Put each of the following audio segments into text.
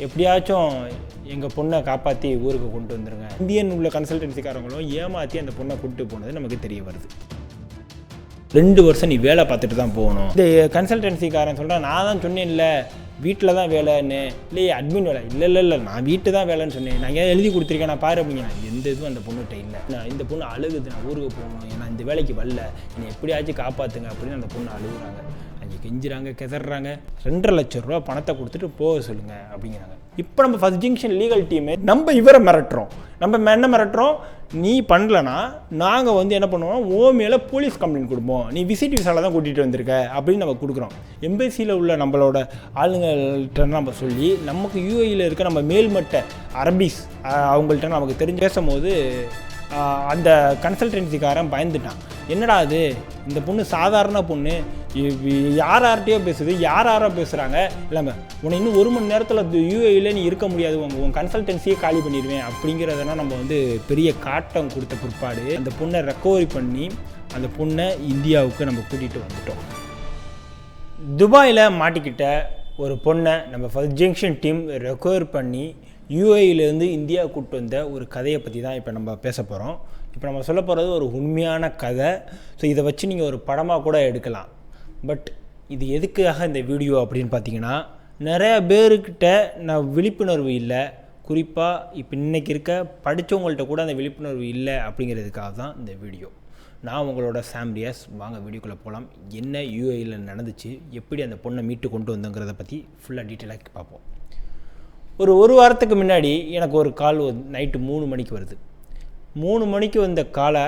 எப்படியாச்சும் எங்கள் பொண்ணை காப்பாற்றி ஊருக்கு கொண்டு வந்துருங்க. இந்தியன் உள்ள கன்சல்டன்சிக்காரங்களும் ஏமாற்றி அந்த பொண்ணை கூப்பிட்டு போனது நமக்கு தெரிய வருது. 2 வருஷம் நீ வேலை பார்த்துட்டு தான் போகணும். இந்த கன்சல்டன்சிக்காரன் சொல்கிறேன், நான் தான் சொன்னேன் இல்லை வீட்டில் தான் வேலைன்னு. இல்லையே அட்மின் வேலை. இல்லை நான் வீட்டு தான் வேலைன்னு சொன்னேன். நான் ஏன் எழுதி கொடுத்துருக்கேன், நான் பாரு அப்படிங்க. எந்த இதுவும் அந்த பொண்ணுகிட்ட இல்லை. நான் இந்த பொண்ணு அழுகுது, நான் ஊருக்கு போகணும், ஏன்னா இந்த வேலைக்கு வரல, என்னை எப்படியாச்சும் காப்பாற்றுங்க அப்படின்னு அந்த பொண்ணு அழுகுறாங்க. அங்கே கெஞ்சுறாங்க, கிதறாங்க. 2.5 லட்சம் ரூபா பணத்தை கொடுத்துட்டு போக சொல்லுங்கள் அப்படிங்கிறாங்க. இப்போ நம்ம ஃபர்ஸ்ட் ஜங்ஷன் லீகல் டீமு நம்ம இவரை மிரட்டுறோம். நம்ம என்ன மிரட்டுறோம், நீ பண்ணலன்னா நாங்கள் என்ன பண்ணுவோம், ஓ மேலே போலீஸ் கம்ப்ளைண்ட் கொடுப்போம், நீ விசிட் விசாவில் தான் கூட்டிகிட்டு வந்திருக்க அப்படின்னு நம்ம கொடுக்குறோம். எம்பசியில் உள்ள நம்மளோட ஆளுங்கள்ட்ட நம்ம சொல்லி நமக்கு யூஏயில் இருக்க நம்ம மேல்மட்ட அரபிஸ் அவங்கள்ட்ட நமக்கு தெரிஞ்சு பேசும்போது அந்த கன்சல்டன்சிக்காரன் பயந்துட்டான். என்னடா அது, இந்த பொண்ணு சாதாரண பொண்ணு, யார்கிட்டையோ பேசுது, யாரோ பேசுகிறாங்க, இல்லாமல் உன்னை இன்னும் 1 மணி நேரத்தில் யூஏயில் நீ இருக்க முடியாது, உன் கன்சல்டன்சியே காலி பண்ணிடுவேன் அப்படிங்கிறதெல்லாம் நம்ம பெரிய காட்டம் கொடுத்த பிற்பாடு அந்த பொண்ணை ரெக்கவரி பண்ணி அந்த பொண்ணை இந்தியாவுக்கு நம்ம கூட்டிகிட்டு வந்துட்டோம். துபாயில் மாட்டிக்கிட்ட ஒரு பொண்ணை நம்ம ஃபர்ஸ்ட் ஜங்ஷன் டீம் ரெக்கவர் பண்ணி யூஏயிலேருந்து இந்தியா கூப்பிட்டு வந்த ஒரு கதையை பற்றி தான் இப்போ நம்ம பேச போகிறோம். இப்போ நம்ம சொல்ல போகிறது ஒரு உண்மையான கதை. ஸோ இதை வச்சு நீங்கள் ஒரு படமாக கூட எடுக்கலாம். பட் இது எதுக்காக இந்த வீடியோ அப்படின்னு பார்த்தீங்கன்னா, நிறையா பேருக்கிட்ட நான் விழிப்புணர்வு இல்லை, குறிப்பாக இப்போ இன்றைக்கி இருக்க படித்தவங்கள்ட்ட கூட அந்த விழிப்புணர்வு இல்லை அப்படிங்கிறதுக்காக தான் இந்த வீடியோ. நான் உங்களோட சாம் ரியாஸ். வாங்க வீடியோக்குள்ளே போகலாம். என்ன யூஏயில் நடந்துச்சு, எப்படி அந்த பொண்ணை மீட்டு கொண்டு வந்தோங்கிறத பற்றி ஃபுல்லாக டீட்டெயிலாக பார்ப்போம். ஒரு வாரத்துக்கு முன்னாடி எனக்கு ஒரு கால் நைட்டு 3 மணிக்கு வருது. 3 மணிக்கு வந்த காலை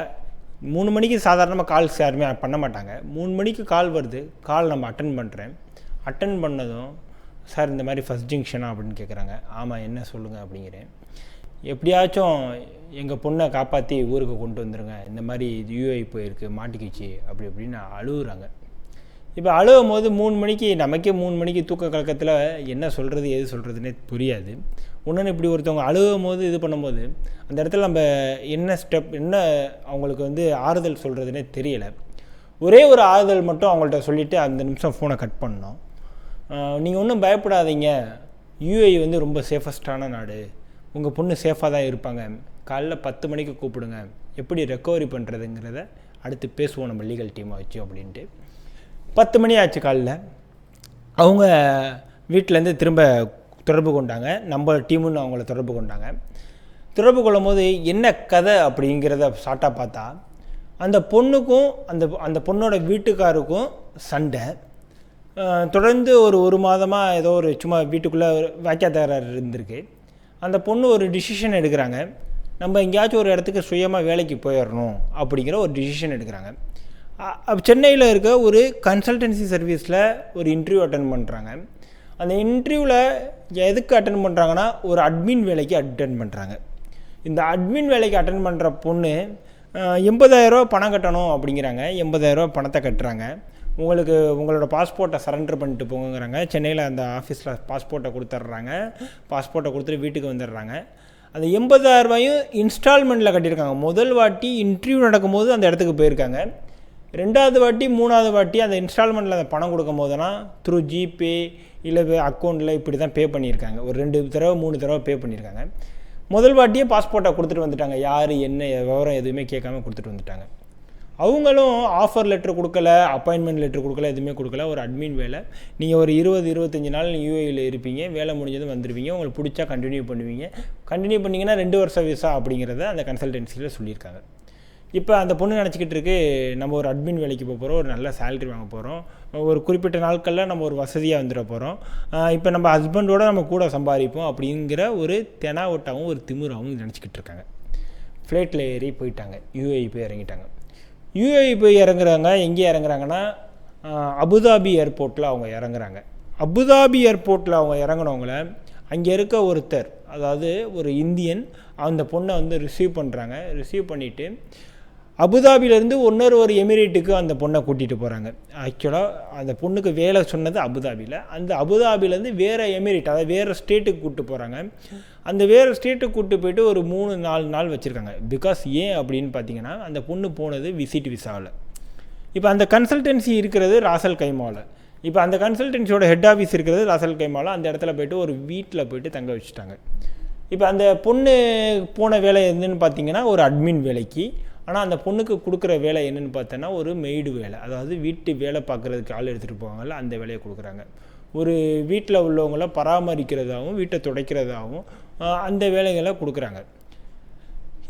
3 மணிக்கு சாதாரணமாக கால்ஸ் யாருமே பண்ண மாட்டாங்க. 3 மணிக்கு கால் வருது. கால் நம்ம அட்டன் பண்ணுறேன். அட்டன் பண்ணதும், சார் இந்த மாதிரி ஃபர்ஸ்ட் ஜங்ஷனா அப்படின்னு கேட்குறாங்க. ஆமாம், என்ன சொல்லுங்கள் அப்படிங்கிறேன். எப்படியாச்சும் எங்கள் பொண்ணை காப்பாற்றி ஊருக்கு கொண்டு வந்துருங்க, இந்த மாதிரி யூஏ போயிருக்கு, மாட்டிக்கிச்சு அப்படின்னு அழுகுறாங்க. இப்போ அழுகும் போது 3 மணிக்கு நமக்கே 3 மணிக்கு தூக்க கலக்கத்தில் என்ன சொல்கிறது எது சொல்கிறதுனே புரியாது. ஒன்று இப்படி ஒருத்தவங்க அழுகும் போது இது பண்ணும்போது அந்த இடத்துல நம்ம என்ன ஸ்டெப் என்ன அவங்களுக்கு ஆறுதல் சொல்கிறதுனே தெரியலை. ஒரே ஒரு ஆறுதல் மட்டும் அவங்கள்ட்ட சொல்லிவிட்டு அந்த நிமிஷம் ஃபோனை கட் பண்ணோம். நீங்கள் ஒன்றும் பயப்படாதீங்க, யூஏ ரொம்ப சேஃபஸ்டான நாடு, உங்கள் பொண்ணு சேஃபாக தான் இருப்பாங்க, காலைல 10 மணிக்கு கூப்பிடுங்க, எப்படி ரெக்கவரி பண்ணுறதுங்கிறத அடுத்து பேசுவோம் நம்ம லீகல் டீமை வச்சு அப்படின்ட்டு. 10 மணி ஆச்சு காலைல. அவங்க வீட்டிலேருந்து திரும்ப தொடர்பு கொண்டாங்க. நம்ம டீமுன்னு அவங்கள தொடர்பு கொண்டாங்க. தொடர்பு கொள்ளும் போது என்ன கதை அப்படிங்கிறத ஷார்ட்டாக பார்த்தா, அந்த பொண்ணுக்கும் அந்த பொண்ணோட வீட்டுக்காருக்கும் சண்டை. தொடர்ந்து ஒரு மாதமாக ஏதோ ஒரு சும்மா வீட்டுக்குள்ளே வாக்கியத்தகராறு இருந்திருக்கு. அந்த பொண்ணு ஒரு டிசிஷன் எடுக்கிறாங்க, நம்ம எங்கேயாச்சும் ஒரு இடத்துக்கு சுயமாக வேலைக்கு போயிடணும் அப்படிங்கிற ஒரு டிசிஷன் எடுக்கிறாங்க. சென்னையில் இருக்க ஒரு கன்சல்டன்சி சர்வீஸில் ஒரு இன்டர்வியூ அட்டன் பண்ணுறாங்க. அந்த இன்டர்வியூவில் எதுக்கு அட்டன் பண்ணுறாங்கன்னா, ஒரு அட்மின் வேலைக்கு அட்டன் பண்ணுறாங்க. இந்த அட்மின் வேலைக்கு அட்டன் பண்ணுற பொண்ணு 80,000 ரூபா பணம் கட்டணும் அப்படிங்கிறாங்க. 80,000 ரூபா பணத்தை கட்டுறாங்க. உங்களோட பாஸ்போர்ட்டை சரண்டர் பண்ணிட்டு போங்கிறாங்க. சென்னையில் அந்த ஆஃபீஸில் பாஸ்போர்ட்டை கொடுத்துட்றாங்க. பாஸ்போர்ட்டை கொடுத்துட்டு வீட்டுக்கு வந்துடுறாங்க. அந்த 80,000 ரூபாயும் இன்ஸ்டால்மெண்ட்டில் கட்டியிருக்காங்க. முதல் வாட்டி இன்டர்வியூ நடக்கும்போது அந்த இடத்துக்கு போயிருக்காங்க. 2வது வாட்டி 3வது வாட்டி அந்த இன்ஸ்டால்மெண்ட்டில் அந்த பணம் கொடுக்கும் போதெல்லாம் த்ரூ ஜிபே இல்லை அக்கௌண்ட்டில் இப்படி தான் பே பண்ணியிருக்காங்க. ஒரு 2 தடவை 3 தடவை பே பண்ணியிருக்காங்க. முதல் வாட்டியே பாஸ்போர்ட்டை கொடுத்துட்டு வந்துட்டாங்க. யார் என்ன விவரம் எதுவுமே கேட்காம கொடுத்துட்டு வந்துட்டாங்க. அவங்களும் ஆஃபர் லெட்ரு கொடுக்கல, அப்பாயின்மெண்ட் லெட்ரு கொடுக்கல, எதுவுமே கொடுக்கல. ஒரு அட்மின் வேலை, நீங்கள் ஒரு 20-25 நாள் யூஏயில் இருப்பீங்க, வேலை முடிஞ்சதும் வந்துடுவீங்க, உங்களுக்கு பிடிச்சா கண்டினியூ பண்ணுவீங்க, கண்டினியூ பண்ணிங்கன்னா 2 வருஷம் விசா அப்படிங்கிறத அந்த கன்சல்டன்சியில் சொல்லியிருக்காங்க. இப்போ அந்த பொண்ணு நினச்சிக்கிட்டு இருக்கு, நம்ம ஒரு அட்மின் வேலைக்கு போக போகிறோம், ஒரு நல்ல சேலரி வாங்க போகிறோம், ஒரு குறிப்பிட்ட நாட்களில் நம்ம ஒரு வசதியாக வந்துட போகிறோம், இப்போ நம்ம ஹஸ்பண்டோடு நம்ம கூட சம்பாதிப்போம் அப்படிங்கிற ஒரு தெனாவட்டாகவும் ஒரு திமிராகவும் நினச்சிக்கிட்டு இருக்காங்க. ஃப்ளைட்டில் ஏறி போயிட்டாங்க, யூஏஇ போய் இறங்கிட்டாங்க. யூஏஇ போய் இறங்குறாங்க. எங்கே இறங்குறாங்கன்னா, அபுதாபி ஏர்போர்ட்டில் அவங்க இறங்குறாங்க. அபுதாபி ஏர்போர்ட்டில் அவங்க இறங்கினவங்கள அங்கே இருக்க ஒருத்தர், அதாவது ஒரு இந்தியன், அந்த பொண்ணை ரிசீவ் பண்ணுறாங்க. ரிசீவ் பண்ணிவிட்டு அபுதாபியிலேருந்து ஒரு எமிரேட்டுக்கு அந்த பொண்ணை கூட்டிகிட்டு போகிறாங்க. ஆக்சுவலாக அந்த பொண்ணுக்கு வேலை சொன்னது அபுதாபியில். அந்த அபுதாபிலேருந்து வேறு எமிரேட், அதாவது வேறு ஸ்டேட்டுக்கு கூப்பிட்டு போகிறாங்க. அந்த வேறு ஸ்டேட்டுக்கு கூப்பிட்டு போயிட்டு ஒரு 3-4 நாள் வச்சுருக்காங்க. பிகாஸ் ஏன் அப்படின்னு பார்த்தீங்கன்னா, அந்த பொண்ணு போனது விசிட் விசாவில். இப்போ அந்த கன்சல்டன்சி இருக்கிறது ராசல் கைமாவில். இப்போ அந்த கன்சல்டன்சியோட ஹெட் ஆஃபீஸ் இருக்கிறது ராசல் கைமாவில். அந்த இடத்துல போய்ட்டு ஒரு வீட்டில் போய்ட்டு தங்க வச்சுட்டாங்க. இப்போ அந்த பொண்ணு போன வேலை என்னன்னு பார்த்தீங்கன்னா ஒரு அட்மின் வேலைக்கு. ஆனால் அந்த பொண்ணுக்கு கொடுக்குற வேலை என்னென்னு பார்த்தோன்னா ஒரு மெய்டு வேலை, அதாவது வீட்டு வேலை பார்க்குறதுக்கு ஆள் எடுத்துகிட்டு போவாங்கள்ல, அந்த வேலையை கொடுக்குறாங்க. ஒரு வீட்டில் உள்ளவங்கள பராமரிக்கிறதாகவும் வீட்டை துடைக்கிறதாகவும் அந்த வேலைகளை கொடுக்குறாங்க.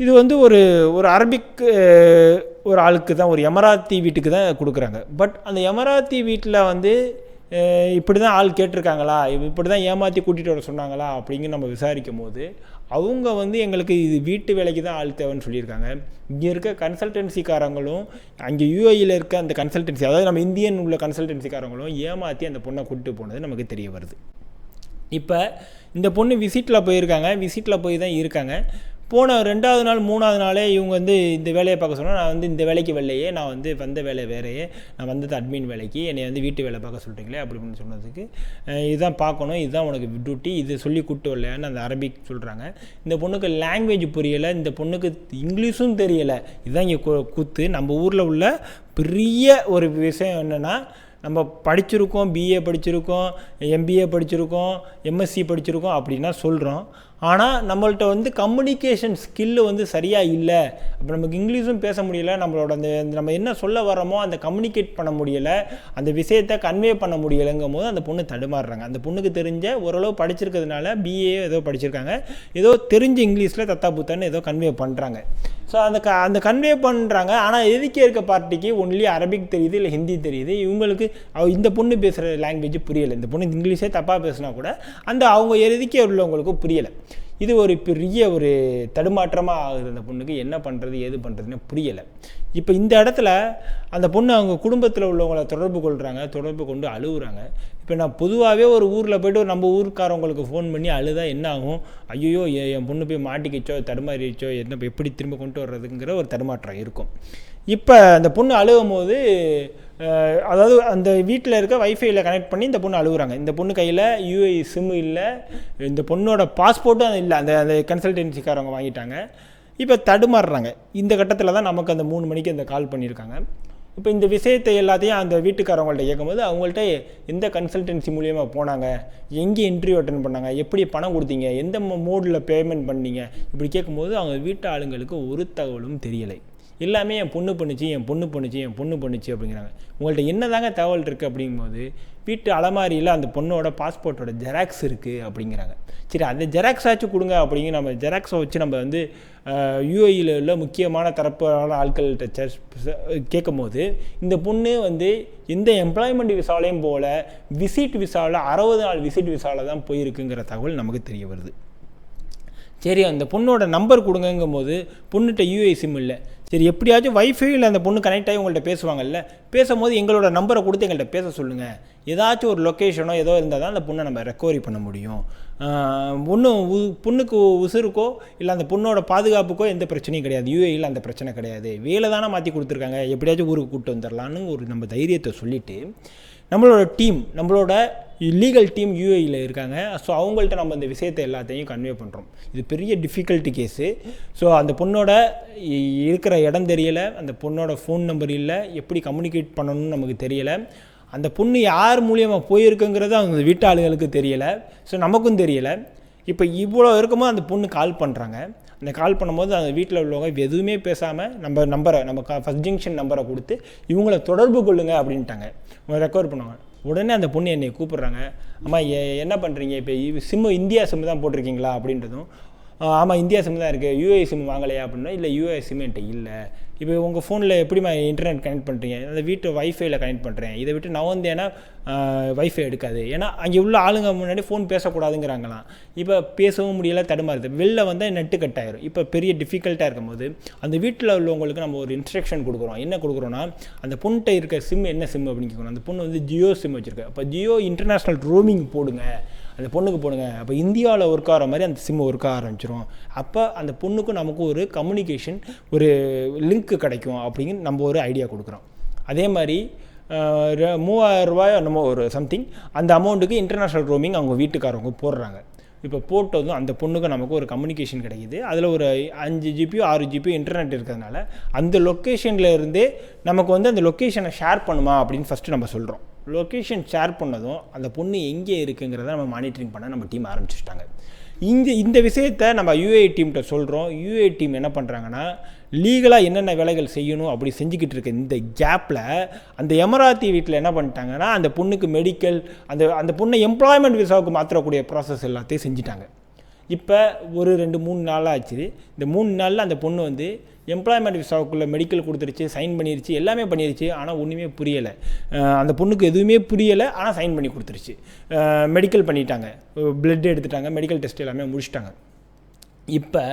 இது வந்து ஒரு அரபிக் ஒரு ஆளுக்கு தான், ஒரு எமராத்தி வீட்டுக்கு தான் கொடுக்குறாங்க. பட் அந்த எமராத்தி வீட்டில் வந்து இப்படி தான் ஆள் கேட்டிருக்காங்களா, இப்படி தான் ஏமாற்றி கூட்டிகிட்டு வர சொன்னாங்களா அப்படிங்கிற நம்ம விசாரிக்கும் போது அவங்க வந்து எங்களுக்கு இது வீட்டு வேலைக்கு தான் ஆள் தேவைன்னு சொல்லியிருக்காங்க. இங்கே இருக்க கன்சல்டன்சிக்காரங்களும் அங்கே யூஏயில் இருக்க அந்த கன்சல்டன்சி, அதாவது நம்ம இந்தியன் உள்ள கன்சல்டன்சிக்காரங்களும் ஏமாற்றி அந்த பொண்ணை கூப்பிட்டு போனது நமக்கு தெரிய வருது. இப்போ இந்த பொண்ணு விசிட்டில் போயிருக்காங்க, விசிட்டில் போய் தான் இருக்காங்க. போன 2வது நாள் 3வது நாளே இவங்க வந்து இந்த வேலையை பார்க்க சொன்னால், நான் வந்து இந்த வேலைக்கு வரலையே, நான் வந்து வந்த வேலை வேறையே, நான் வந்தது அட்மின் வேலைக்கு, என்னை வந்து வீட்டு வேலை பார்க்க சொல்கிறீங்களே அப்படின்னு சொன்னதுக்கு, இதுதான் பார்க்கணும், இதுதான் உனக்கு டியூட்டி, இது சொல்லி கூப்பிட்டு வரலையான்னு அந்த அரபிக் சொல்கிறாங்க. இந்த பொண்ணுக்கு லாங்குவேஜ் புரியலை, இந்த பொண்ணுக்கு இங்கிலீஷும் தெரியலை. இதுதான் இங்கே கூத்து. நம்ம ஊரில் உள்ள பெரிய ஒரு விஷயம் என்னென்னா, நம்ம படிச்சிருக்கோம், பிஏ படிச்சிருக்கோம், எம்பிஏ படிச்சிருக்கோம், எம்எஸ்சி படிச்சிருக்கோம் அப்படின்னா சொல்கிறோம். ஆனால் நம்மள்ட்ட வந்து கம்யூனிகேஷன் ஸ்கில்லு வந்து சரியாக இல்லை. அப்போ நமக்கு இங்கிலீஷும் பேச முடியலை, நம்மளோட அந்த நம்ம என்ன சொல்ல வரோமோ அந்த கம்யூனிகேட் பண்ண முடியலை, அந்த விஷயத்தை கன்வே பண்ண முடியலைங்கும் போது அந்த பொண்ணு தடுமாறுறாங்க. அந்த பொண்ணுக்கு தெரிஞ்ச ஓரளவு படிச்சிருக்கிறதுனால பிஏ ஏதோ படிச்சிருக்காங்க, ஏதோ தெரிஞ்ச இங்கிலீஷில் தத்தா புத்தான்னு ஏதோ கன்வே பண்ணுறாங்க. ஸோ அந்த கன்வே பண்ணுறாங்க. ஆனால் எதுக்கே இருக்க பார்ட்டிக்கு ஒன்லி அரபிக் தெரியுது, இல்லை ஹிந்தி தெரியுது. இவங்களுக்கு இந்த பொண்ணு பேசுகிற லாங்குவேஜ் புரியலை. இந்த பொண்ணு இங்கிலீஷே தப்பாக பேசினா கூட அந்த அவங்க எதுக்கே உள்ளவங்களுக்கு புரியலை. இது ஒரு பெரிய ஒரு தடுமாற்றமாக ஆகுது. அந்த பொண்ணுக்கு என்ன பண்ணுறது ஏது பண்ணுறதுன்னு புரியலை. இப்போ இந்த இடத்துல அந்த பொண்ணு அவங்க குடும்பத்தில் உள்ளவங்களை தொடர்பு கொண்டு அழுகுறாங்க. இப்போ நான் பொதுவாகவே ஒரு ஊரில் போய்ட்டு நம்ம ஊருக்காரவங்களுக்கு ஃபோன் பண்ணி அழுதா என்ன ஆகும், ஐயோ என் பொண்ணு போய் மாட்டிக்கிச்சோ தடுமாறிச்சோ என்ன எப்படி திரும்ப கொண்டு வர்றதுங்கிற ஒரு தடுமாற்றம் இருக்கும். இப்போ அந்த பொண்ணு அழுகும் போது அதாவது அந்த வீட்டில் இருக்க வைஃபையில் கனெக்ட் பண்ணி இந்த பொண்ணு அழுகுறாங்க. இந்த பொண்ணு கையில் யூஏ சிம்மு இல்லை, இந்த பொண்ணோட பாஸ்போர்ட்டும் இல்லை, அந்த கன்சல்டன்சிக்காரவங்க வாங்கிட்டாங்க. இப்போ தடுமாறுறாங்க. இந்த கட்டத்தில் தான் நமக்கு அந்த 3 மணிக்கு அந்த கால் பண்ணியிருக்காங்க. இப்போ இந்த விஷயத்தை எல்லாத்தையும் அந்த வீட்டுக்காரவங்கள்ட்ட கேட்கும்போது அவங்கள்ட்ட எந்த கன்சல்டன்சி மூலியமாக போனாங்க, எங்கே இன்டர்வியூ அட்டன் பண்ணாங்க, எப்படி பணம் கொடுத்தீங்க, எந்த மோடில் பேமெண்ட் பண்ணீங்க, இப்படி கேட்கும்போது அவங்க வீட்டு ஆளுங்களுக்கு ஒரு தகவலும் தெரியலை. எல்லாமே என் பொண்ணு பண்ணுச்சு அப்படிங்கிறாங்க. உங்கள்கிட்ட என்ன தாங்க தகவல் இருக்குது அப்படிங்கும்போது வீட்டு அலமாரியில் அந்த பொண்ணோட பாஸ்போர்ட்டோட ஜெராக்ஸ் இருக்குது அப்படிங்கிறாங்க. சரி, அந்த ஜெராக்ஸ் ஆச்சும் கொடுங்க அப்படிங்கிற நம்ம ஜெராக்ஸை வச்சு நம்ம வந்து யூஏயில் உள்ள முக்கியமான தரப்பான ஆட்கள்கிட்ட கேட்கும் போது இந்த பொண்ணு வந்து எந்த எம்ப்ளாய்மெண்ட் விசாலையும் போல் விசிட் விசாவில் 60 நாள் விசிட் விசாவில் தான் போயிருக்குங்கிற தகவல் நமக்கு தெரிய வருது. சரி, அந்த பொண்ணோட நம்பர் கொடுங்கும் போது பொண்ணுகிட்ட யூஏ சிம் இல்லை. சரி, எப்படியாச்சும் வைஃபையில் அந்த பொண்ணு கனெக்ட் ஆகி உங்கள்கிட்ட பேசுவாங்கல்ல, பேசும்போது எங்களோட நம்பரை கொடுத்து எங்கள்கிட்ட பேச சொல்லுங்கள். ஏதாச்சும் ஒரு லொக்கேஷனோ ஏதோ இருந்தால் தான் அந்த பொண்ணை நம்ம ரெக்கவரி பண்ண முடியும். பொண்ணுக்கு உசுருக்கோ இல்லை அந்த பொண்ணோட பாதுகாப்புக்கோ எந்த பிரச்சனையும் கிடையாது. யூஏயில் அந்த பிரச்சனை கிடையாது. வேலை தானே மாற்றி கொடுத்துருக்காங்க, எப்படியாச்சும் ஊருக்கு கூப்பிட்டு வந்துடலான்னு ஒரு நம்ம தைரியத்தை சொல்லிவிட்டு நம்மளோட லீகல் டீம் யூஏயில் இருக்காங்க. ஸோ அவங்கள்ட்ட நம்ம இந்த விஷயத்தை எல்லாத்தையும் கன்வே பண்ணுறோம். இது பெரிய டிஃபிகல்ட்டி கேஸு. ஸோ அந்த பொண்ணோட இருக்கிற இடம் தெரியலை, அந்த பொண்ணோட ஃபோன் நம்பர் இல்லை, எப்படி கம்யூனிகேட் பண்ணணும்னு நமக்கு தெரியலை, அந்த பொண்ணு யார் மூலியமாக போயிருக்குங்கிறது அவங்க வீட்டு ஆளுகளுக்கு தெரியலை, ஸோ நமக்கும் தெரியலை. இப்போ இவ்வளோ இருக்கும்போது அந்த பொண்ணு கால் பண்ணுறாங்க. அந்த கால் பண்ணும்போது அந்த வீட்டில் உள்ளவங்க எதுவுமே பேசாமல் நம்ம ஃபஸ்ட் ஜங்ஷன் நம்பரை கொடுத்து இவங்கள தொடர்பு கொள்ளுங்க அப்படின்ட்டாங்க. இவங்க ரெக்கவர் பண்ணுவாங்க. உடனே அந்த பொண்ணு என்னை கூப்பிட்றாங்க, அம்மா என்ன பண்ணுறீங்க, இப்போ சிம்மு இந்தியா சிம்மு தான் போட்டிருக்கீங்களா அப்படின்றதும், ஆமாம் இந்தியா சிம்மு தான் இருக்குது, யூஏ சிம்மு வாங்கலையா அப்படின்னா, இல்லை யூஏ சிம்மு என்கிட்ட இல்லை. இப்போ உங்கள் ஃபோனில் எப்படிமா இன்டர்நெட் கனெக்ட் பண்ணுறீங்க, அந்த வீட்டு வைஃபைல கனெக்ட் பண்ணுறேன், இதை விட்டு நான் வந்து ஏன்னா வைஃபை எடுக்காது, ஏன்னா அங்கே உள்ள ஆளுங்க முன்னாடி ஃபோன் பேசக்கூடாதுங்கிறாங்களாம். இப்போ பேசவும் முடியலை, தடுமாறுது. வெளில வந்தால் நெட்டு கட் ஆயிரும். இப்போ பெரிய டிஃபிகல்ட்டாக இருக்கும்போது அந்த வீட்டில் உள்ளவங்களுக்கு நம்ம ஒரு இன்ஸ்ட்ரக்ஷன் கொடுக்குறோம். என்ன கொடுக்குறோன்னா, அந்த பொண்ணுகிட்ட இருக்க சிம் என்ன சிம் அப்படின்னு கேட்கணும். அந்த பொண்ணு வந்து ஜியோ சிம் வச்சுருக்கு. அப்போ ஜியோ இன்டர்நேஷ்னல் ரோமிங் போடுங்க, அந்த பொண்ணுக்கு போடுங்க. அப்போ இந்தியாவில் ஒர்க் ஆகிற மாதிரி அந்த சிம்மு ஒர்க் ஆக ஆரம்பிச்சிடும். அப்போ அந்த பொண்ணுக்கும் நமக்கும் ஒரு கம்யூனிகேஷன், ஒரு லிங்க் கிடைக்கும் அப்படிங்கிற நம்ம ஒரு ஐடியா கொடுக்குறோம். அதே மாதிரி 3000 ரூபாய் நம்ம ஒரு சம்திங் அந்த அமௌண்ட்டுக்கு இன்டர்நேஷ்னல் ரோமிங் அவங்க வீட்டுக்காரவங்க போடுறாங்க. இப்போ போட்டதும் அந்த பொண்ணுக்கு நமக்கு ஒரு கம்யூனிகேஷன் கிடைக்கிது. அதில் ஒரு 5 ஜிபியோ 6 ஜிபியோ இன்டர்நெட் இருக்கிறதுனால அந்த லொக்கேஷனில் இருந்தே நமக்கு வந்து அந்த லொக்கேஷனை ஷேர் பண்ணுமா அப்படின்னு ஃபஸ்ட்டு நம்ம சொல்கிறோம். லொக்கேஷன் ஷேர் பண்ணதும் அந்த பொண்ணு எங்கே இருக்குங்கிறத நம்ம மானிட்டரிங் பண்ண நம்ம டீம் ஆரம்பிச்சிட்டாங்க. இந்த விஷயத்தை நம்ம யூஏ டீம்கிட்ட சொல்கிறோம். யூஏ டீம் என்ன பண்ணுறாங்கன்னா, லீகலாக என்னென்ன வேலைகள் செய்யணும் அப்படி செஞ்சுக்கிட்டு இருக்க இந்த கேப்பில் அந்த எமராத்தி வீட்டில் என்ன பண்ணிட்டாங்கன்னா, அந்த பொண்ணுக்கு மெடிக்கல் அந்த பொண்ணை எம்ப்ளாய்மெண்ட் விசாவுக்கு மாற்றக்கூடிய ப்ராசஸ் எல்லாத்தையும் செஞ்சுட்டாங்க. இப்போ ஒரு 2-3 நாளாக ஆச்சு. இந்த 3 நாளில் அந்த பொண்ணு வந்து எம்ப்ளாய்மெண்ட் விசாவுக்குள்ளே மெடிக்கல் கொடுத்துருச்சு, சைன் பண்ணிருச்சு, எல்லாமே பண்ணிருச்சு. ஆனால் ஒன்றுமே புரியலை. அந்த பொண்ணுக்கு எதுவுமே புரியலை, ஆனால் சைன் பண்ணி கொடுத்துருச்சு. மெடிக்கல் பண்ணிட்டாங்க, பிளட் எடுத்துட்டாங்க, மெடிக்கல் டெஸ்ட் எல்லாமே முடிச்சிட்டாங்க. இப்போ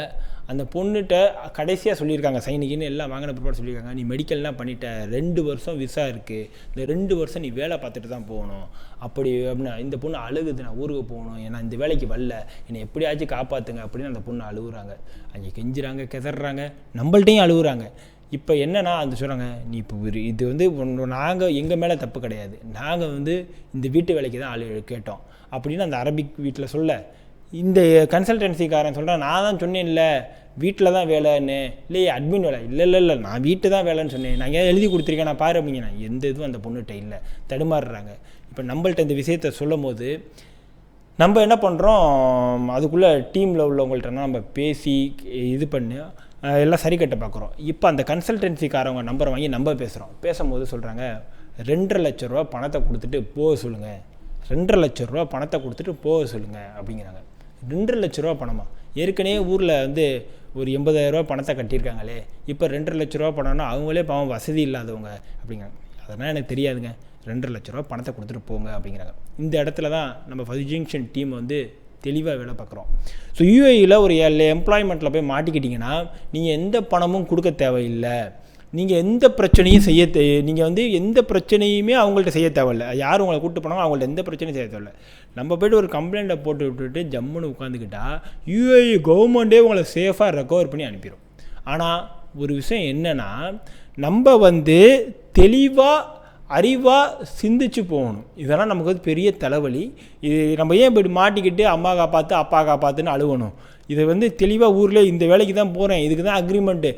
அந்த பொண்ணுகிட்ட கடைசியாக சொல்லியிருக்காங்க, சைனிக்குன்னு எல்லாம் வாங்கின பிற்பாடு சொல்லியிருக்காங்க, நீ மெடிக்கல்லாம் பண்ணிட்ட, 2 வருஷம் விசா இருக்குது, இந்த 2 வருஷம் நீ வேலை பார்த்துட்டு தான் போகணும். அப்படின்னா இந்த பொண்ணு அழுகுது, நான் ஊருக்கு போகணும், ஏன்னா இந்த வேலைக்கு வரல, என்னை எப்படியாச்சும் காப்பாற்றுங்க அப்படின்னு அந்த பொண்ணு அழுகுறாங்க. அங்கே கெஞ்சுறாங்க, கிதறாங்க, நம்மள்ட்டையும் அழுகுறாங்க. இப்போ என்னென்னா அந்த சொல்கிறாங்க, நீ இப்போ இது வந்து நாங்கள் எங்கள் மேலே தப்பு கிடையாது, நாங்கள் வந்து இந்த வீட்டு வேலைக்கு தான் ஆள் கேட்டோம் அப்படின்னு அந்த அரபிக் வீட்டில் சொல்ல, இந்த கன்சல்டன்சிக்காரன் சொல்கிறேன், நான் தான் சொன்னேன்ல வீட்டில் தான் வேலைன்னு, இல்லையே அட்மின் வேலை, இல்லை நான் வீட்டு தான் வேலைன்னு சொன்னேன், நான் ஏன் எழுதி கொடுத்துருக்கேன், நான் பாரு அப்படிங்க, நான் எந்த இதுவும் அந்த பொண்ணுகிட்ட இல்லை, தடுமாறுறாங்க. இப்போ நம்மள்ட்ட இந்த விஷயத்த சொல்லும் போது நம்ம என்ன பண்ணுறோம், அதுக்குள்ளே டீமில் உள்ளவங்கள்ட்டனா நம்ம பேசி இது பண்ணி எல்லாம் சரி கட்ட பார்க்குறோம். இப்போ அந்த கன்சல்டன்சிக்காரவங்க நம்பரை வாங்கி நம்ம பேசும்போது சொல்கிறாங்க, 2.5 லட்ச ரூபா பணத்தை கொடுத்துட்டு போக சொல்லுங்கள், 2.5 லட்ச ரூபா பணத்தை கொடுத்துட்டு போக சொல்லுங்கள் அப்படிங்கிறாங்க. 2.5 லட்ச ரூபா பணமா? ஏற்கனவே ஊரில் வந்து ஒரு 80,000 ரூபா பணத்தை கட்டியிருக்காங்களே, இப்போ 2.5 லட்ச ரூபா பணம்னா அவங்களே பாவம் வசதி இல்லாதவங்க அப்படிங்கிறாங்க. அதனால் எனக்கு தெரியாதுங்க, 2.5 லட்ச ரூபா பணத்தை கொடுத்துட்டு போங்க அப்படிங்கிறாங்க. இந்த இடத்துல தான் நம்ம ஃபர்ஸ்ட் ஜங்ஷன் டீம் வந்து தெளிவாக வேலை பார்க்குறோம். ஸோ யூஏஇயில் ஒரு எம்ப்ளாய்மெண்ட்டில் போய் மாட்டிக்கிட்டிங்கன்னா நீங்கள் எந்த பணமும் கொடுக்க தேவையில்லை, நீங்கள் எந்த பிரச்சனையும் நீங்கள் வந்து எந்த பிரச்சனையுமே அவங்கள்ட்ட செய்ய தேவையில்லை. யார் உங்களை கூப்பிட்டு போனாலும் அவங்கள்ட்ட எந்த பிரச்சனையும் செய்ய தேவையில்லை. நம்ம போய்ட்டு ஒரு கம்ப்ளைண்ட்டை போட்டு விட்டுட்டு ஜம்முன்னு உட்காந்துக்கிட்டா யூஏஇ கவர்மெண்ட்டே உங்களை சேஃபாக ரெக்கவர் பண்ணி அனுப்பிடும். ஆனால் ஒரு விஷயம் என்னென்னா, நம்ம வந்து தெளிவாக அறிவாக சிந்திச்சு போகணும். இதெல்லாம் நமக்கு வந்து பெரிய தலைவலி. இது நம்ம ஏன் இப்படி மாட்டிக்கிட்டு அம்மா காப்பாற்று அப்பா காப்பாற்றுன்னு அழுவணும்? இதை வந்து தெளிவாக ஊரில் இந்த வேலைக்கு தான் போகிறேன், இதுக்கு தான் அக்ரிமெண்ட்டு,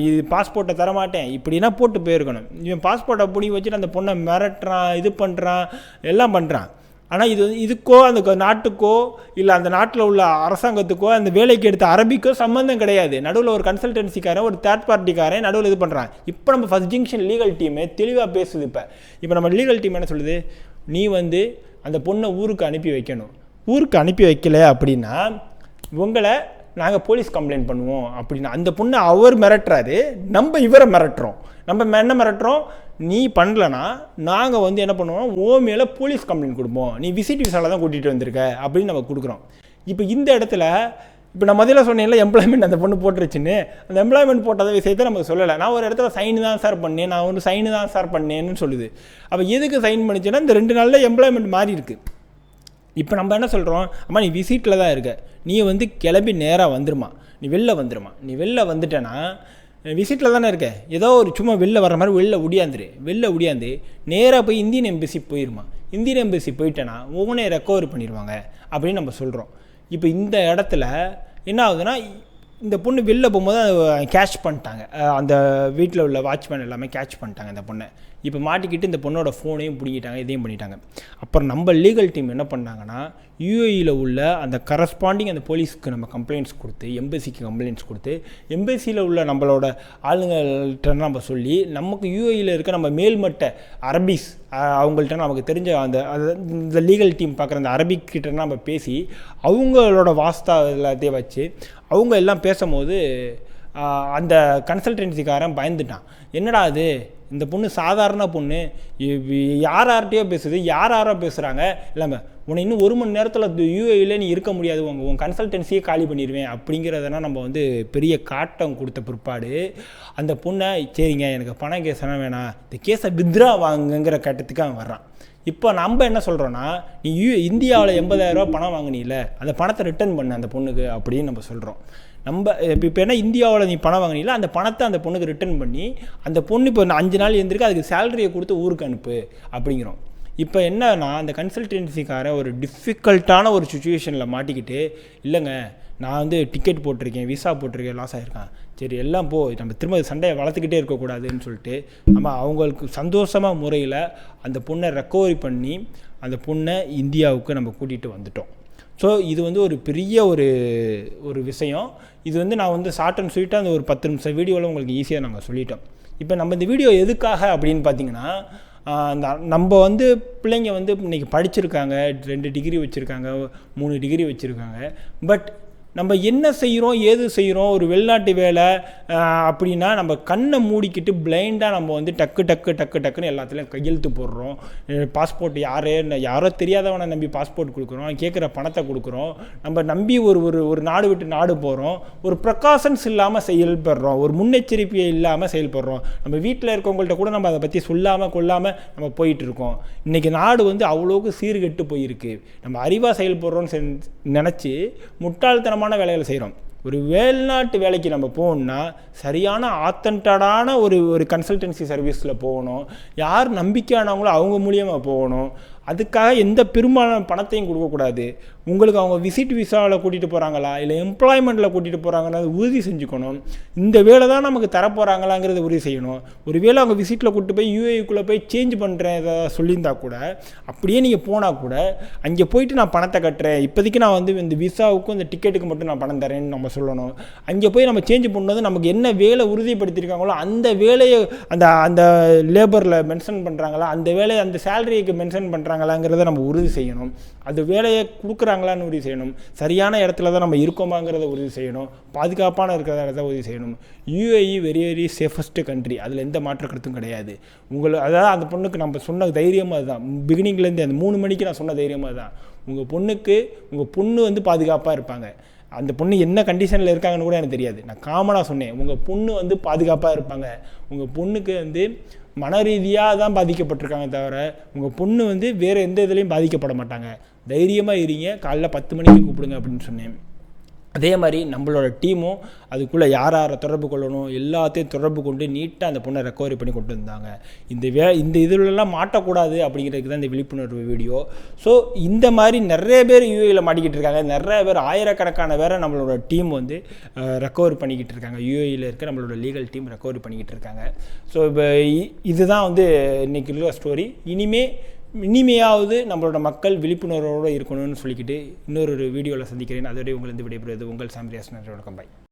இது பாஸ்போர்ட்டை தரமாட்டேன் இப்படின்னா போட்டு போயிருக்கணும். இவன் பாஸ்போர்ட்டை பிடி வச்சுட்டு அந்த பொண்ணை மிரட்டுறான், இது பண்ணுறான், எல்லாம் பண்ணுறான். ஆனால் இதுக்கோ அந்த நாட்டுக்கோ இல்லை அந்த நாட்டில் உள்ள அரசாங்கத்துக்கோ அந்த வேலைக்கு எடுத்த அரபிக்கோ சம்மந்தம் கிடையாது. நடுவில் ஒரு கன்சல்டன்சிக்காரன், ஒரு தேர்ட் பார்ட்டிக்காரன் நடுவில் இது பண்ணுறான். இப்போ நம்ம ஃபர்ஸ்ட் ஜங்ஷன் லீகல் டீமே தெளிவாக பேசுது. இப்போ நம்ம லீகல் டீம் என்ன சொல்லுது, நீ வந்து அந்த பொண்ணை ஊருக்கு அனுப்பி வைக்கணும். ஊருக்கு அனுப்பி வைக்கல அப்படின்னா உங்களை நாங்கள் போலீஸ் கம்ப்ளைண்ட் பண்ணுவோம் அப்படின்னா அந்த பொண்ணை அவர் மிரட்டுறாரு, நம்ம இவரை மிரட்டுறோம். நம்ம என்ன மிரட்டுறோம், நீ பண்ணலன்னா நாங்கள் வந்து என்ன பண்ணுவோம், ஓ மேலே போலீஸ் கம்ப்ளைண்ட் கொடுப்போம், நீ விசிட் விசாவில் தான் கூட்டிகிட்டு வந்திருக்க அப்படின்னு நம்ம கொடுக்குறோம். இப்போ இந்த இடத்துல இப்போ நான் முதல்ல சொன்னேன்ல எம்ப்ளாய்மெண்ட் அந்த பொண்ணு போட்டுருச்சுன்னு, அந்த எம்ப்ளாய்மெண்ட் போட்டதை விஷயத்தை நமக்கு சொல்லலை. நான் ஒரு இடத்துல சைனு தான் சார் பண்ணேன், நான் ஒரு சைனு தான் சார் பண்ணேன்னு சொல்லுது. அப்போ எதுக்கு சைன் பண்ணிச்சுன்னா இந்த 2 நாளில் எம்ப்ளாய்மெண்ட் மாறி இருக்குது. இப்போ நம்ம என்ன சொல்கிறோம், அம்மா நீ விசிட்டில் தான் இருக்க, நீ வந்து கிளம்பி நேராக வந்துருமா, நீ வெளில வந்துடுமா, நீ வெளில வந்துட்டேன்னா விசிட்டில் தானே இருக்க, ஏதோ ஒரு சும்மா வெளில வர்ற மாதிரி வெளில ஒடியாந்து நேராக போய் இந்தியன் எம்பசி போயிருமா, இந்தியன் எம்பசி போயிட்டேன்னா உடனே ரெக்கவர் பண்ணிடுவாங்க அப்படின்னு நம்ம சொல்கிறோம். இப்போ இந்த இடத்துல என்ன ஆகுதுன்னா, இந்த பொண்ணு வெளில போகும்போது கேட்ச் பண்ணிட்டாங்க, அந்த வீட்டில் உள்ள வாட்ச்மேன் எல்லாமே கேட்ச் பண்ணிட்டாங்க இந்த பொண்ணை. இப்போ மாட்டிக்கிட்டு இந்த பொண்ணோட ஃபோனையும் பிடிக்கிட்டாங்க, இதையும் பண்ணிட்டாங்க. அப்புறம் நம்ம லீகல் டீம் என்ன பண்ணாங்கன்னா, யூஏஇயில் உள்ள அந்த கரஸ்பாண்டிங் அந்த போலீஸ்க்கு நம்ம கம்ப்ளைண்ட்ஸ் கொடுத்து, எம்பசிக்கு கம்ப்ளைண்ட்ஸ் கொடுத்து, எம்பசியில் உள்ள நம்மளோட ஆளுங்கள்கிட்ட நம்ம சொல்லி, நமக்கு யூஏஇயில் இருக்க நம்ம மேல்மட்ட அரபிஸ் அவங்கள்ட்ட நமக்கு தெரிஞ்ச இந்த லீகல் டீம் பார்க்குற அந்த அரபிக் கிட்ட நம்ம பேசி அவங்களோட வாஸ்தா எல்லாத்தையும் வச்சு அவங்க எல்லாம் பேசும்போது அந்த கன்சல்டன்சிக்காரன் பயந்துட்டான். என்னடா அது, இந்த பொண்ணு சாதாரண பொண்ணு, யார்கிட்டையோ பேசுது, யாரோ பேசுகிறாங்க, இல்லாமல் உன்னை இன்னும் 1 மணி நேரத்தில் யூஏஇயில் நீ இருக்க முடியாது, உன் கன்சல்டன்சியே காலி பண்ணிடுவேன் அப்படிங்கிறதெல்லாம் நம்ம வந்து பெரிய காட்டம் கொடுத்த பிற்பாடு அந்த பொண்ணை, சரிங்க எனக்கு பணம் கேஸெல்லாம் வேணாம், இந்த கேஸை வித்ரா வாங்குங்கிற கட்டத்துக்கு அவன் வர்றான். இப்போ நம்ம என்ன சொல்கிறோன்னா, நீ இந்தியாவில் 80,000 ரூபா பணம் வாங்கினீல, அந்த பணத்தை ரிட்டர்ன் பண்ணு அந்த பொண்ணுக்கு அப்படின்னு நம்ம சொல்கிறோம். நம்ம இப்போ என்ன, இந்தியாவில் நீ பணம் வாங்கினீங்களா, அந்த பணத்தை அந்த பொண்ணுக்கு ரிட்டர்ன் பண்ணி, அந்த பொண்ணு இப்போ 5 நாள் இருந்திருக்கு, அதுக்கு சேலரியை கொடுத்து ஊருக்கு அனுப்பு அப்படிங்கிறோம். இப்போ என்னன்னா அந்த கன்சல்டன்சிக்காரன் ஒரு டிஃபிகல்ட்டான ஒரு சுச்சுவேஷனில் மாட்டிக்கிட்டு, இல்லைங்க நான் வந்து டிக்கெட் போட்டிருக்கேன், விசா போட்டிருக்கேன், லாஸ் ஆகிருக்கேன், சரி எல்லாம் நம்ம திரும்ப சண்டையை வளர்த்துக்கிட்டே இருக்கக்கூடாதுன்னு சொல்லிட்டு நம்ம அவங்களுக்கு சந்தோஷமாக முறையில் அந்த பொண்ணை ரெக்கவரி பண்ணி அந்த பொண்ணை இந்தியாவுக்கு நம்ம கூட்டிகிட்டு வந்துட்டோம். ஸோ இது வந்து ஒரு பெரிய ஒரு விஷயம். இது வந்து நான் வந்து ஷார்ட் அண்ட் ஸ்வீட்டாக அந்த ஒரு 10 நிமிஷம் வீடியோவில் உங்களுக்கு ஈஸியாக நாங்கள் சொல்லிட்டோம். இப்போ நம்ம இந்த வீடியோ எதுக்காக அப்படின்னு பார்த்தீங்கன்னா, நம்ம வந்து பிள்ளைங்க வந்து இன்றைக்கி படிச்சிருக்காங்க, 2 டிகிரி வச்சுருக்காங்க, 3 டிகிரி வச்சுருக்காங்க. பட் நம்ம என்ன செய்கிறோம், ஏது செய்கிறோம், ஒரு வெளிநாட்டு வேலை அப்படின்னா நம்ம கண்ணை மூடிக்கிட்டு பிளைண்டாக நம்ம வந்து டக்குன்னு எல்லாத்துலேயும் கையெழுத்து போடுறோம். பாஸ்போர்ட் யாரோ தெரியாதவனை நம்பி பாஸ்போர்ட் கொடுக்குறோம், கேட்குற பணத்தை கொடுக்குறோம், நம்ம நம்பி ஒரு நாடு விட்டு நாடு போகிறோம், ஒரு ப்ரிகாஷன்ஸ் இல்லாமல் செயல்படுறோம், ஒரு முன்னெச்சரிக்கை இல்லாமல் செயல்படுறோம். நம்ம வீட்டில் இருக்கவங்கள்ட்ட கூட நம்ம அதை பற்றி கொள்ளாமல் நம்ம போயிட்டுருக்கோம். இன்றைக்கி நாடு வந்து அவ்வளோக்கு சீர்கெட்டு போயிருக்கு. நம்ம அறிவாக செயல்படுறோன்னு நினச்சி முட்டாள்தனமாக வேலைகளை செய்கிறோம். ஒரு வெளிநாட்டு வேலைக்கு நம்ம போகணுன்னா சரியான ஆத்தன்டடான ஒரு கன்சல்டன்சி சர்வீஸில் போகணும். யார் நம்பிக்கையானவங்களோ அவங்க மூலியமாக போகணும். அதுக்காக எந்த பெரும்பாலான பணத்தையும் கொடுக்கக்கூடாது. உங்களுக்கு அவங்க விசிட் விசாவில் கூட்டிகிட்டு போகிறாங்களா இல்லை எம்ப்ளாய்மெண்ட்டில் கூட்டிகிட்டு போகிறாங்கன்னா உறுதி செஞ்சுக்கணும். இந்த வேலை தான் நமக்கு தரப்போகிறாங்களாங்கிறத உறுதி செய்யணும். ஒரு வேளை அவங்க விசிட்டில் கூப்பிட்டு போய் யூஏக்குள்ளே போய் சேஞ்ச் பண்ணுறேன் இதை சொல்லியிருந்தா கூட, அப்படியே நீங்கள் போனால் கூட அங்கே போயிட்டு நான் பணத்தை கட்டுறேன், இப்போதைக்கு நான் வந்து இந்த விசாவுக்கும் இந்த டிக்கெட்டுக்கு மட்டும் நான் பணம் தரேன்னு நம்ம சொல்லணும். அங்கே போய் நம்ம சேஞ்ச் பண்ணுறது நமக்கு என்ன வேலை உறுதிப்படுத்தியிருக்காங்களோ அந்த வேலையை அந்த லேபரில் மென்ஷன் பண்ணுறாங்களா, அந்த வேலையை அந்த சேலரிக்கு மென்ஷன் பண்ணுறாங்களாங்கிறத நம்ம உறுதி செய்யணும். அது வேலையை கொடுக்குறாங்களான்னு உறுதி செய்யணும். சரியான இடத்துல தான் நம்ம இருக்கோமாங்கிறத உறுதி செய்யணும். பாதுகாப்பான இருக்கிறத உறுதி செய்யணும். யூஏஇ வெரி சேஃபஸ்ட் கண்ட்ரி, அதில் எந்த மாற்ற கருத்தும் கிடையாது. அதாவது அந்த பொண்ணுக்கு நம்ம சொன்ன தைரியமாக அதுதான். பிகினிங்லேருந்து அந்த 3 மணிக்கு நான் சொன்ன தைரியமாக அதுதான். உங்கள் பொண்ணு வந்து பாதுகாப்பாக இருப்பாங்க. அந்த பொண்ணு என்ன கண்டிஷனில் இருக்காங்கன்னு கூட எனக்கு தெரியாது. நான் காமனாக சொன்னேன், உங்கள் பொண்ணு வந்து பாதுகாப்பாக இருப்பாங்க. உங்கள் பொண்ணுக்கு வந்து மன ரீதியாக தான் பாதிக்கப்பட்டிருக்காங்க தவிர உங்கள் பொண்ணு வந்து வேறு எந்த இதுலேயும் பாதிக்கப்பட மாட்டாங்க. தைரியமாக இருங்க, காலைல 10 மணிக்கு கூப்பிடுங்க அப்படின்னு சொன்னேன். அதே மாதிரி நம்மளோட டீமும் அதுக்குள்ளே யாரை தொடர்பு கொள்ளணும் எல்லாத்தையும் தொடர்பு கொண்டு நீட்டாக அந்த பொண்ணை ரெக்கவரி பண்ணி கொண்டு வந்தாங்க. இந்த இதுலலாம் மாட்டக்கூடாது அப்படிங்கிறதுக்கு தான் இந்த விழிப்புணர்வு வீடியோ. ஸோ இந்த மாதிரி நிறைய பேர் யூஏயில் மாட்டிக்கிட்டு இருக்காங்க. நிறைய பேர் ஆயிரக்கணக்கான பேரை நம்மளோட டீம் வந்து ரெக்கவரி பண்ணிக்கிட்டு இருக்காங்க. யூஏயில் இருக்க நம்மளோட லீகல் டீம் ரெக்கவரி பண்ணிக்கிட்டு இருக்காங்க. ஸோ இப்போ இதுதான் வந்து இன்றைக்கி உள்ள ஸ்டோரி. இனிமையாவது நம்மளோட மக்கள் விழிப்புணர்வோடு இருக்கணும்னு சொல்லிக்கிட்டு இன்னொரு வீடியோவில் சந்திக்கிறேன். அதோடய உங்களை விடைபெறுவது உங்கள் சாம்ரியாஸ். நன்றி, வணக்கம், பாய்.